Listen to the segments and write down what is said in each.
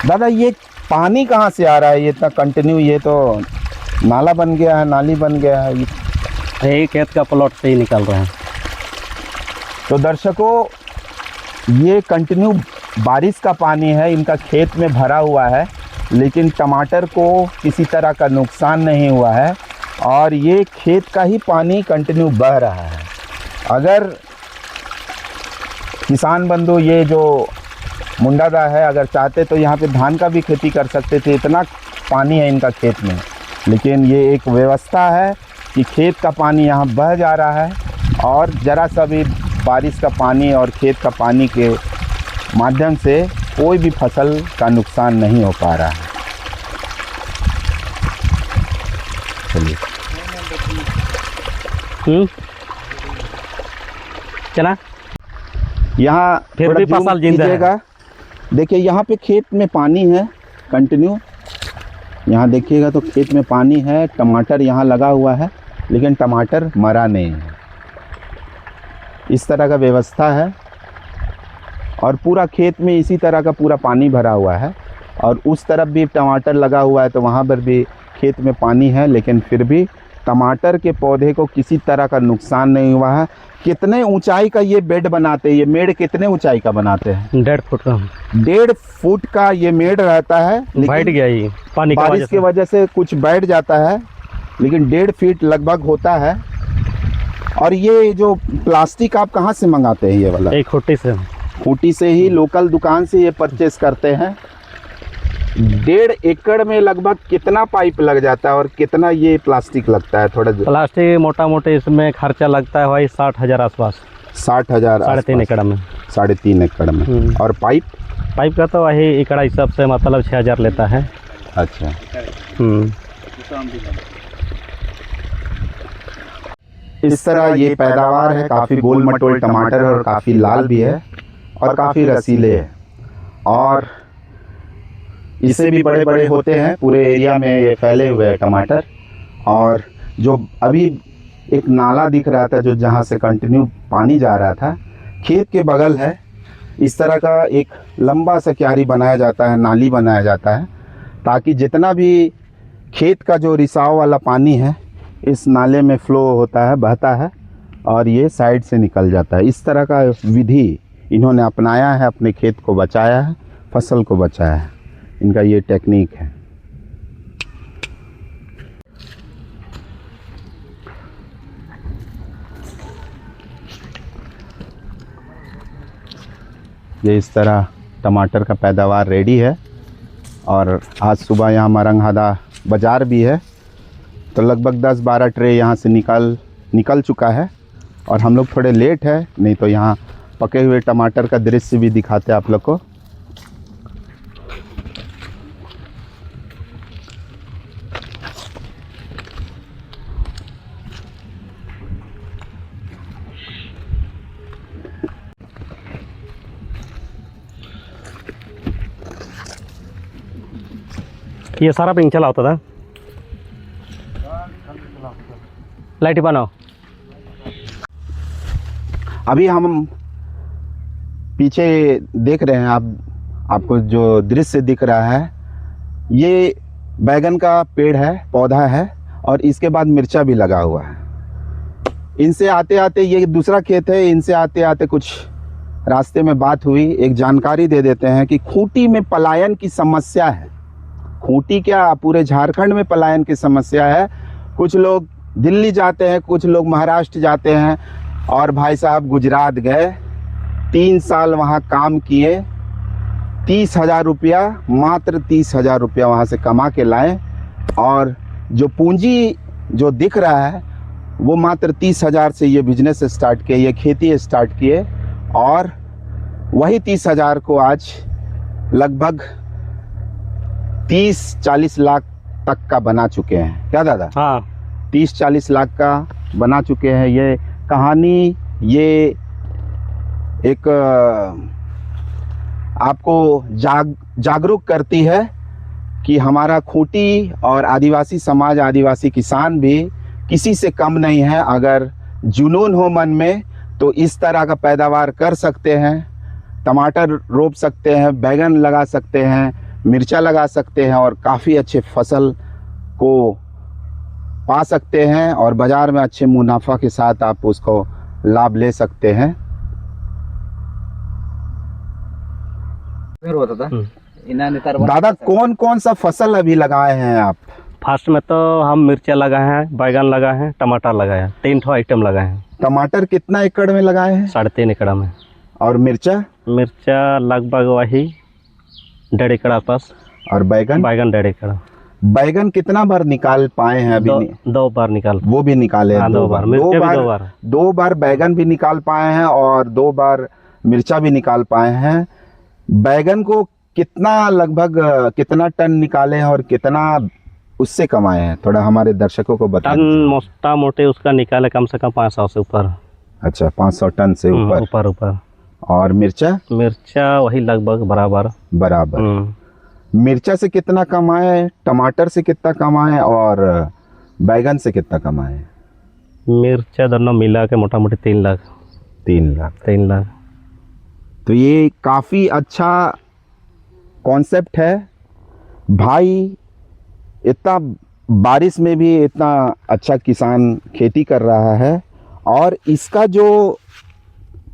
दादा ये पानी कहाँ से आ रहा है ये इतना कंटिन्यू? ये तो नाला बन गया है, नाली बन गया है। यही खेत का प्लॉट से ही निकल रहे हैं। तो दर्शकों, ये कंटिन्यू बारिश का पानी है, इनका खेत में भरा हुआ है, लेकिन टमाटर को किसी तरह का नुकसान नहीं हुआ है और ये खेत का ही पानी कंटिन्यू बह रहा है। अगर किसान बंधु ये जो मुंडादा है अगर चाहते तो यहाँ पे धान का भी खेती कर सकते थे, इतना पानी है इनका खेत में। लेकिन ये एक व्यवस्था है कि खेत का पानी यहाँ बह जा रहा है और ज़रा सा भी बारिश का पानी और खेत का पानी के माध्यम से कोई भी फसल का नुकसान नहीं हो पा रहा है। चलिए चला यहाँ फिर भी फसल जिंदा है। देखिए यहाँ पे खेत में पानी है कंटिन्यू, यहाँ देखिएगा तो खेत में पानी है, टमाटर यहाँ लगा हुआ है लेकिन टमाटर मरा नहीं है। इस तरह का व्यवस्था है और पूरा खेत में इसी तरह का पूरा पानी भरा हुआ है और उस तरफ भी टमाटर लगा हुआ है तो वहाँ पर भी खेत में पानी है, लेकिन फिर भी टमाटर के पौधे को किसी तरह का नुकसान नहीं हुआ है। कितने ऊंचाई का ये बेड बनाते हैं? ये मेड़ कितने ऊंचाई का बनाते हैं? 1.5 फुट का। 1.5 फुट का ये मेड़ रहता है, बैठ गया ये पानी बारिश की वजह से कुछ बैठ जाता है, लेकिन 1.5 फीट लगभग होता है। और ये जो प्लास्टिक आप कहाँ से मंगाते हैं? ये वाला एक खूंटी से। खूंटी से ही लोकल दुकान से ये परचेस करते हैं। 1.5 एकड़ में लगभग कितना पाइप लग जाता है और कितना ये प्लास्टिक लगता है? थोड़ा प्लास्टिक मोटा मोटे इसमें खर्चा लगता है भाई 60,000 आसपास। 60,000? 3.5 एकड़ में। 3.5 एकड़ में। और पाइप का तो वही एकड़ हिसाब से मतलब 6,000 लेता है। अच्छा। इस तरह ये पैदावार है, काफ़ी गोल मटोल टमाटर और काफ़ी लाल भी है और काफ़ी रसीले है और इससे भी बड़े बड़े होते हैं। पूरे एरिया में ये फैले हुए हैं टमाटर। और जो अभी एक नाला दिख रहा था जो जहाँ से कंटिन्यू पानी जा रहा था, खेत के बगल है। इस तरह का एक लंबा सा क्यारी बनाया जाता है, नाली बनाया जाता है, ताकि जितना भी खेत का जो रिसाव वाला पानी है इस नाले में फ्लो होता है, बहता है और ये साइड से निकल जाता है। इस तरह का विधि इन्होंने अपनाया है, अपने खेत को बचाया है, फसल को बचाया है। इनका ये टेक्निक है। ये इस तरह टमाटर का पैदावार रेडी है और आज सुबह यहाँ मरंगहादा बाज़ार भी है, तो लगभग 10-12 ट्रे यहाँ से निकल चुका है और हम लोग थोड़े लेट है, नहीं तो यहाँ पके हुए टमाटर का दृश्य भी दिखाते हैं आप लोग को। ये सारा पिंक चला होता था। लाइट बनाओ। अभी हम पीछे देख रहे हैं, आपको जो दृश्य दिख रहा है ये बैगन का पेड़ है, पौधा है और इसके बाद मिर्चा भी लगा हुआ है। इनसे आते आते, ये दूसरा खेत है, इनसे आते आते कुछ रास्ते में बात हुई। एक जानकारी दे देते हैं कि खूंटी में पलायन की समस्या है। खूंटी क्या, पूरे झारखंड में पलायन की समस्या है। कुछ लोग दिल्ली जाते हैं, कुछ लोग महाराष्ट्र जाते हैं और भाई साहब गुजरात गए, 3 साल वहाँ काम किए, 30,000 रुपया, मात्र 30,000 रुपया वहाँ से कमा के लाए और जो पूंजी जो दिख रहा है वो मात्र 30,000 से ये बिजनेस स्टार्ट किए, ये खेती स्टार्ट किए और वही 30,000 को आज लगभग 30-40 लाख तक का बना चुके हैं। क्या दादा? हाँ, 30-40 लाख का बना चुके हैं। ये कहानी ये एक आपको जागरूक करती है कि हमारा खूंटी और आदिवासी समाज, आदिवासी किसान भी किसी से कम नहीं है। अगर जुनून हो मन में तो इस तरह का पैदावार कर सकते हैं। टमाटर रोप सकते हैं, बैगन लगा सकते हैं, मिर्चा लगा सकते हैं और काफ़ी अच्छे फसल को पा सकते हैं और बाज़ार में अच्छे मुनाफा के साथ आप उसको लाभ ले सकते हैं। दादा कौन कौन सा फसल अभी लगाए हैं आप? फर्स्ट में तो हम मिर्चा लगाए हैं, बैगन लगाए हैं, टमाटर लगाए हैं, 3 ठो आइटम लगाए हैं। टमाटर कितना एकड़ में लगाए हैं? 3.5 एकड़ में। और मिर्चा? मिर्चा लगभग वही 1.5 एकड़ आसपास। और बैगन? बैगन 1.5 एकड़। बैगन कितना बार निकाल पाए हैं अभी? 2 बार निकाल। वो भी निकाले? हाँ, 2 बार। मिर्चा भी 2 बार। 2 बार बैगन भी निकाल पाए हैं और 2 बार मिर्चा भी निकाल पाए हैं। बैगन को कितना लगभग कितना टन निकाले हैं और कितना उससे कमाए हैं? थोड़ा हमारे दर्शकों को बताएं। टन मोटा मोटे उसका निकाले कम से कम 500 से ऊपर। अच्छा, 500 टन से ऊपर। ऊपर। और मिर्चा? मिर्चा वही लगभग बराबर। मिर्चा से कितना कमाए, टमाटर से कितना कमाए और बैगन से कितना कमाए? मिर्चा दोनों मिला के मोटा मोटी 3 लाख। 3 लाख। तो ये काफ़ी अच्छा कॉन्सेप्ट है भाई। इतना बारिश में भी इतना अच्छा किसान खेती कर रहा है और इसका जो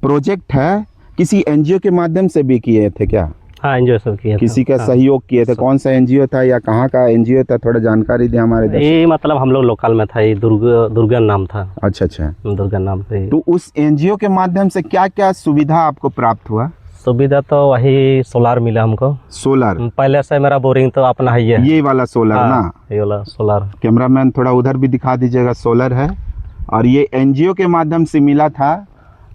प्रोजेक्ट है किसी एनजीओ के माध्यम से भी किए थे क्या? हाँ, एनजीओ से किया था। किसी का सहयोग किए थे? कौन सा एनजीओ था या कहाँ का एनजीओ था? थोड़ा जानकारी दे हमारे। ये मतलब हम लोग लोकल में था, ये दुर्गन नाम था। अच्छा। दुर्गन नाम से। तो उस एनजीओ के माध्यम से क्या क्या सुविधा आपको प्राप्त हुआ? सुविधा तो वही सोलार मिला हमको। सोलार? पहले से मेरा बोरिंग तो अपना ही है। ये वाला सोलर? हाँ, ना ये वाला सोलार। कैमरामैन थोड़ा उधर भी दिखा दीजिएगा। सोलर है और ये एनजीओ के माध्यम से मिला था,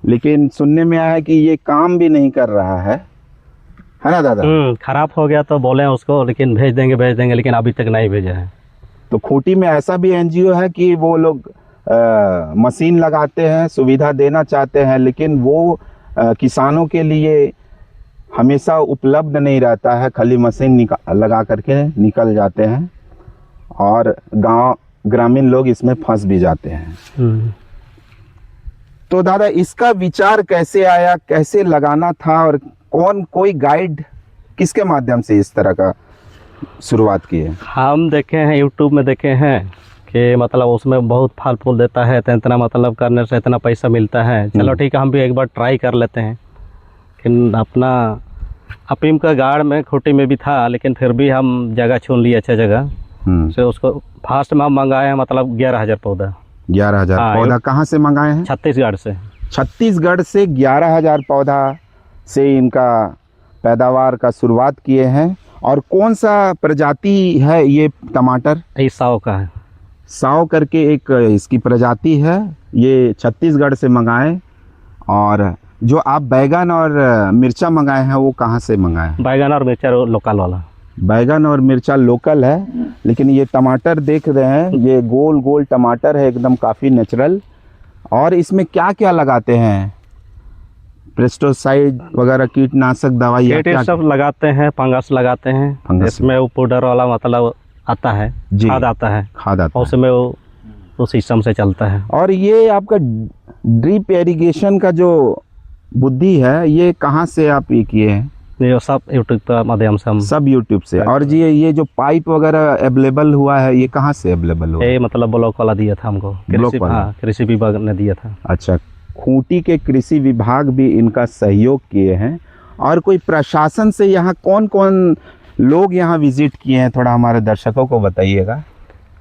लेकिन सुनने में आया कि ये काम भी नहीं कर रहा है ना दादा? खराब हो गया तो बोले उसको, लेकिन भेज देंगे, लेकिन अभी तक नहीं भेजा है। तो खूंटी में ऐसा भी एनजीओ है कि वो लोग मशीन लगाते हैं, सुविधा देना चाहते हैं, लेकिन वो किसानों के लिए हमेशा उपलब्ध नहीं रहता है। खाली मशीन लगा करके निकल जाते हैं और ग्रामीण लोग इसमें फंस भी जाते हैं। तो दादा इसका विचार कैसे आया, कैसे लगाना था और कोई गाइड किसके माध्यम से इस तरह का शुरुआत की है? हम देखे हैं, यूट्यूब में देखे हैं कि मतलब उसमें बहुत फल फूल देता है, तो इतना मतलब करने से इतना पैसा मिलता है। चलो ठीक है, हम भी एक बार ट्राई कर लेते हैं। लेकिन अपना अफीम का गाड़ में खूंटी में भी था, लेकिन फिर भी हम जगह चुन लिए अच्छे जगह से। उसको फास्ट में हम मंगाए हैं, मतलब 11,000 पौधा। 11,000 पौधा कहाँ से मंगाए हैं? छत्तीसगढ़ से। छत्तीसगढ़ से 11,000 पौधा से इनका पैदावार का शुरुआत किए हैं। और कौन सा प्रजाति है ये टमाटर? ये 100 का है। 100 करके एक इसकी प्रजाति है। ये छत्तीसगढ़ से मंगाए। और जो आप बैगन और मिर्चा मंगाए हैं वो कहाँ से मंगाए हैं? बैगन और मिर्चा लोकल वाला। बैगन और मिर्चा लोकल है, लेकिन ये टमाटर देख रहे हैं, ये गोल गोल टमाटर है, एकदम काफ़ी नेचुरल। और इसमें क्या क्या लगाते हैं? पेस्टिसाइड वगैरह कीटनाशक दवाई क्या सब लगाते हैं? फंगस लगाते हैं। इसमें वो पाउडर वाला मतलब आता है, खाद आता है। उसमें वो उस सिस्टम से चलता है। और ये आपका ड्रिप इरिगेशन का जो बुद्धि है, ये कहाँ से आप ये किए हैं? ये सब यूट्यूब के माध्यम से हम। सब यूट्यूब से? और जी ये जो पाइप वगैरह अवेलेबल हुआ है, ये कहाँ से अवेलेबल हुआ? ये मतलब ब्लॉक वाला दिया था हमको। कृषि विभाग ने दिया था। अच्छा, खूंटी के कृषि विभाग भी इनका सहयोग किए हैं। और कोई प्रशासन से यहाँ कौन कौन लोग यहाँ विजिट किए हैं, थोड़ा हमारे दर्शकों को बताइएगा।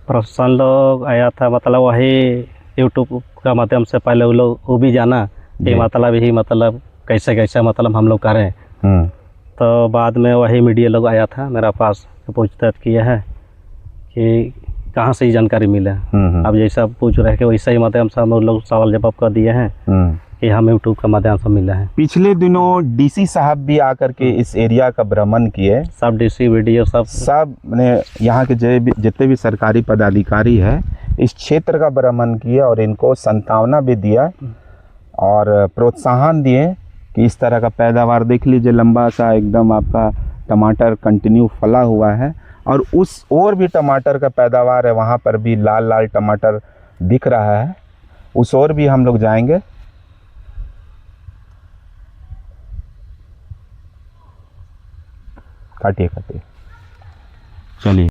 प्रशासन लोग आया था, मतलब वही यूट्यूब का माध्यम से पहले वो भी जाना कि मतलब यही मतलब कैसे कैसे मतलब हम लोग करें। तो बाद में वही मीडिया लोग आया था मेरा पास, तो पूछताछ किया है कि कहाँ से ये जानकारी मिला। अब जैसा पूछ रहे कि वैसे ही माध्यम से हम लोग सवाल जवाब कर दिए हैं कि हमें यूट्यूब का माध्यम से मिला है। पिछले दिनों डीसी साहब भी आकर के इस एरिया का भ्रमण किए। सब डीसी वीडियो सब ने यहाँ के जितने भी सरकारी पदाधिकारी है इस क्षेत्र का भ्रमण किए और इनको संतावना भी दिया और प्रोत्साहन दिए कि इस तरह का पैदावार देख लीजिए, लंबा सा एकदम आपका टमाटर कंटिन्यू फला हुआ है। और उस और भी टमाटर का पैदावार है, वहाँ पर भी लाल लाल टमाटर दिख रहा है। उस और भी हम लोग जाएंगे। काटिए काटिए।